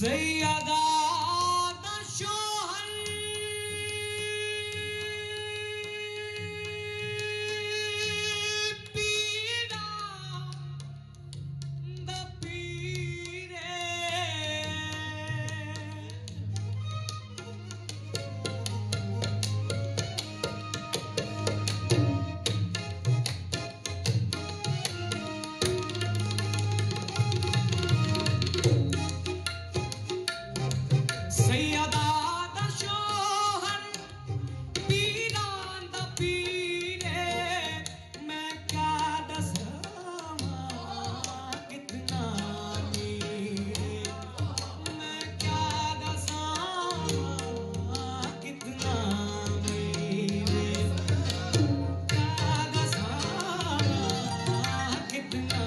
सैयदा दा शोहर पीरा दा पीरे सैयदा दा शोहर पीरा दा पीरे मैं क्या दसां कितना मीरे मैं क्या दसां कितना मीरे क्या दसां कितना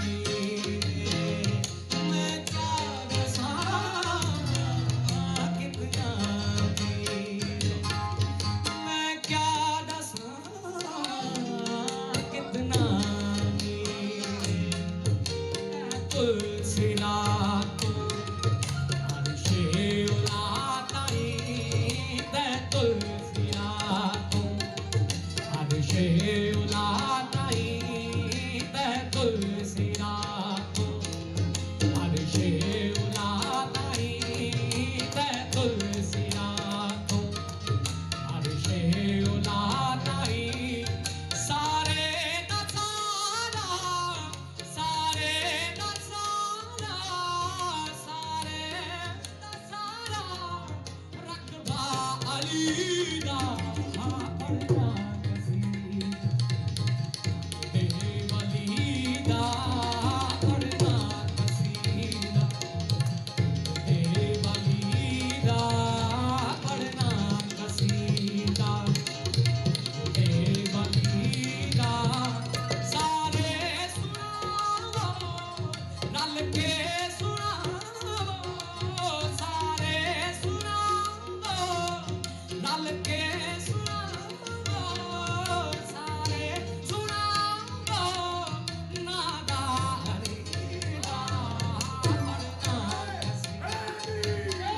मीरे मैं क्या दसां कितना मीरे मैं क्या दसां कितना मीरे तुलसी रातो अर्शे उला ताई ते तुलसी रातो अर्शे उला ताई ते तुलसी रातो अर्शे उला ताई ते तुलसी रातो अर्शे उला ताई सारे दा सारा सारे दा सारा सारे दा सारा रकबा अली दा पढ़ना कसीदा तेरे वली दा पढ़ना कसीदा तेरे वली दा पढ़ना कसीदा तेरे वली दा सारे सुनाओ रल के सुनाओ सारे सुनाओ रल के सुनाओ सारे सुनाओ नादा हरे दा पढ़ना कसीदा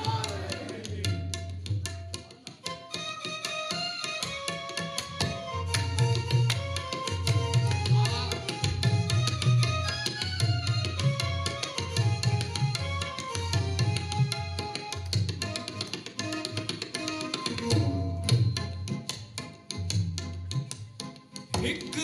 एक